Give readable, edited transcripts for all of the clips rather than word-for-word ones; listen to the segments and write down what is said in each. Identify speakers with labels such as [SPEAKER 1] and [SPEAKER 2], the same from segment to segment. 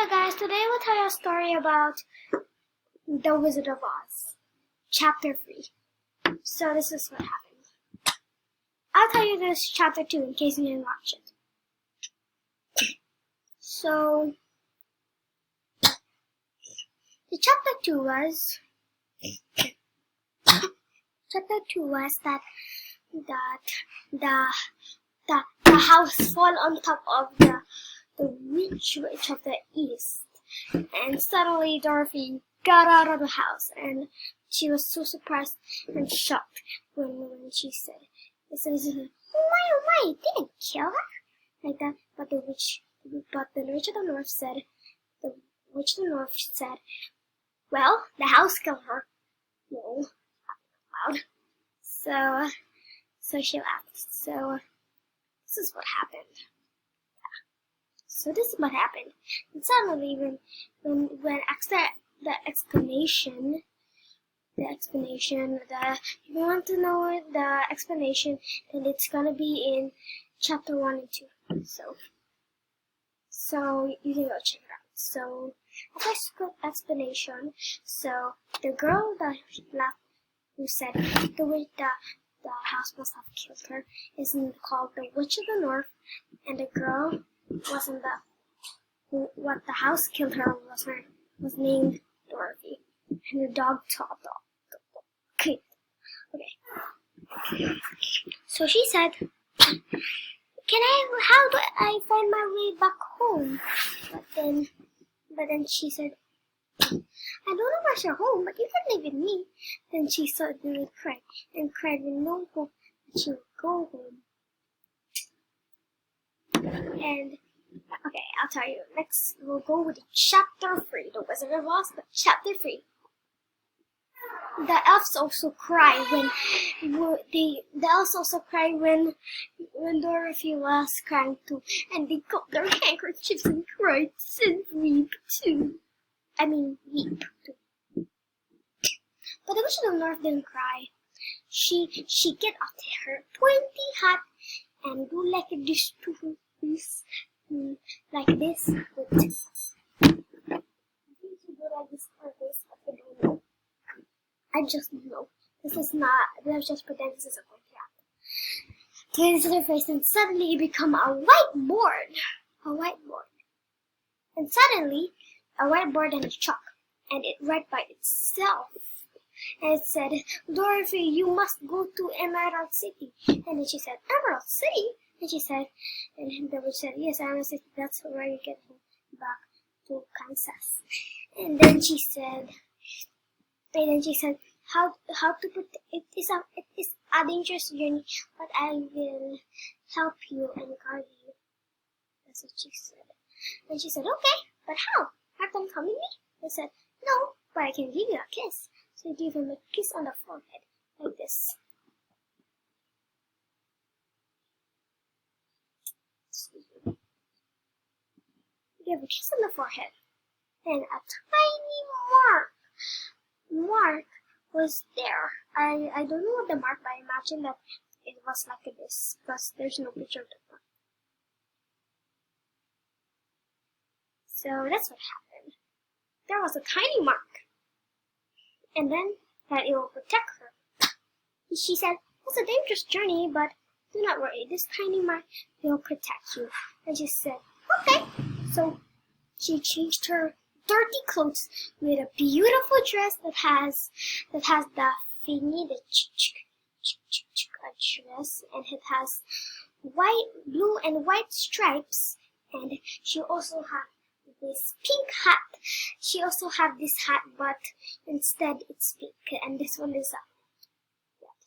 [SPEAKER 1] Hello guys, today we'll tell you a story about The Wizard of Oz, Chapter 3. So this is what happened. I'll tell you this Chapter 2 in case you didn't watch it. So, the Chapter 2 was that the house fall on top of the witch of the east, and suddenly Dorothy got out of the house, and she was so surprised and shocked when she said, "Oh my, didn't kill her," like that. But the witch of the north said, "Well, the house killed her." No, loud. So she laughed. So this is what happened. So this is what happened. And suddenly, when after the explanation, if you want to know the explanation, then it's gonna be in chapter 1 and 2. So you can go check it out. So after explanation, so the girl that laughed, who said the house must have killed her, is called the Witch of the North, and the girl wasn't what the house killed her was named Dorothy, and the dog Todd. Okay. So she said, how do I find my way back home?" But then she said, "I don't know where's your home, but you can live with me." Then she suddenly cried with no hope that she would go home. And okay, I'll tell you. Next, we'll go with chapter 3, The Wizard of Oz. Chapter 3. The elves also cry when Dorothy was crying too, and they got their handkerchiefs and cried and weep too. Weep too. But the Witch of the North didn't cry. She get out her pointy hat and go like this to her face. Like this. Wait. I think she go like this to her face, but I don't know. I just know. Let's just pretend this is a pointy hat. Turns to her face, and suddenly it become a whiteboard. And suddenly, a whiteboard and a chalk, and it read by itself. And it said, "Dorothy, you must go to Emerald City." And then she said, "Emerald City?" And the witch said, "Yes, Emerald City. That's where you get back to Kansas." And then she said, "How to put it is a dangerous journey, but I will help you and guard you." That's what she said. And she said, "Okay, but how? Have them come with me?" I said, "No, but I can give you a kiss." So I gave him a kiss on the forehead, like this. He gave a kiss on the forehead, and a tiny mark was there. I don't know what the mark, but I imagine that it was like this, because there's no picture of the mark. So that's what happened. There was a tiny mark, and then that it will protect her. She said, "It's a dangerous journey, but do not worry, this tiny mark will protect you." And she said, "Okay." So she changed her dirty clothes with a beautiful dress that has the thingy, the dress, and it has blue and white stripes, and she also had this pink hat. She also had this hat, but instead it's pink, and this one is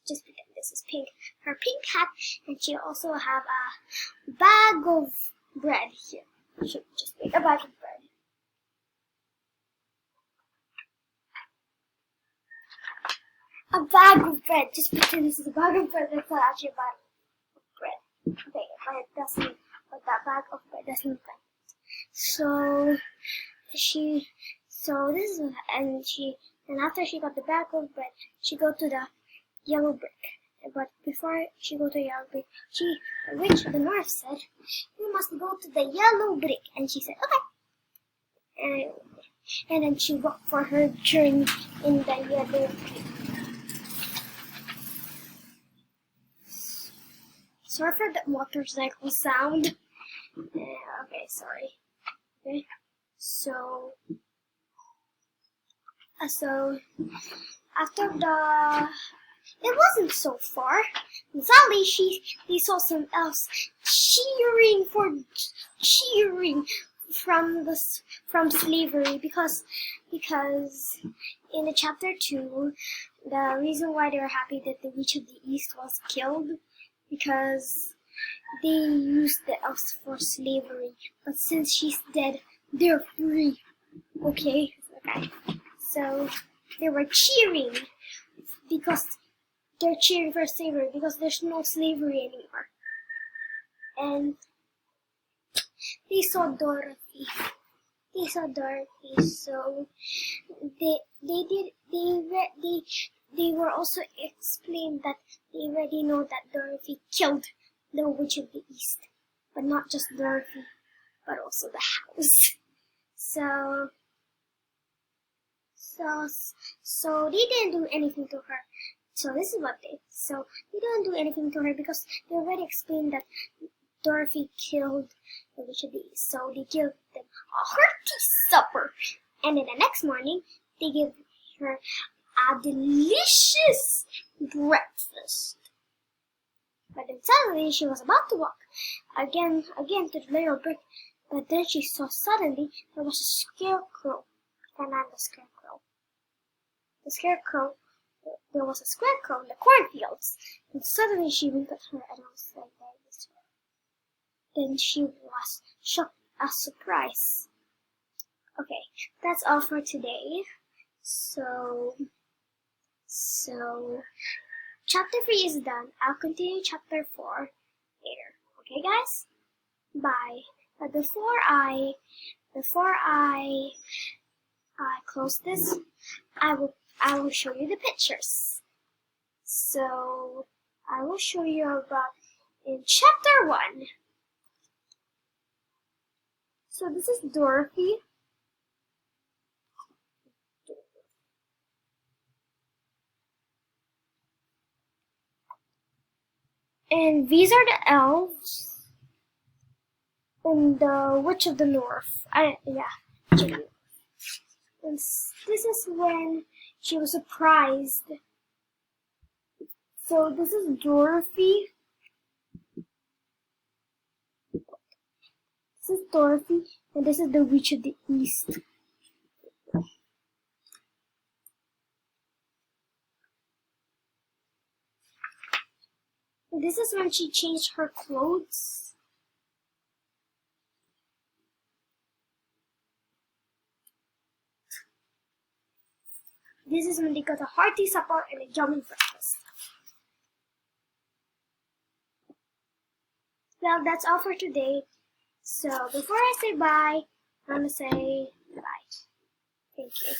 [SPEAKER 1] just pretend this is pink. Her pink hat, and she also have a bag of bread here. She just make a bag of bread. A bag of bread. Just pretend this is a bag of bread. That's not actually a bag of bread. Okay, but that bag of bread doesn't look like it. And after she got the bag of bread, she go to the yellow brick. But before she go to the yellow brick, the Witch of the North said, "You must go to the yellow brick." And she said, "Okay." and then she walked for her journey in the yellow brick. Sorry for that motorcycle sound. Okay, sorry. Okay, so after it wasn't so far. Suddenly, they saw someone else cheering from slavery because in the chapter 2, the reason why they were happy that the Witch of the East was killed because they used the elves for slavery, but since she's dead, they're free. Okay. So they were cheering because they're cheering for slavery because there's no slavery anymore. And they saw Dorothy. So they were also explained that they already know that Dorothy killed the Witch of the East, but not just Dorothy, but also the house. So they didn't do anything to her. So this is what they didn't do anything to her because they already explained that Dorothy killed the Witch of the East. So they gave them a hearty supper, and then the next morning they gave her a delicious breakfast. But then suddenly she was about to walk again to the little brick, but then she saw suddenly there was a scarecrow. There was a scarecrow in the cornfields, and suddenly she winked at her and was like this. Then she was shocked as surprise. Okay, that's all for today. So chapter 3 is done. I'll continue chapter 4 later. Okay, guys? Bye. But before I close this, I will show you the pictures. So I will show you about in chapter 1. So this is Dorothy. And these are the elves and the Witch of the North. And this is when she was surprised. So this is Dorothy. This is Dorothy, and this is the Witch of the East. And this is when she changed her clothes. This is when they got a hearty supper and a yummy breakfast. Well, that's all for today. So before I say bye, I'm gonna say bye. Thank you.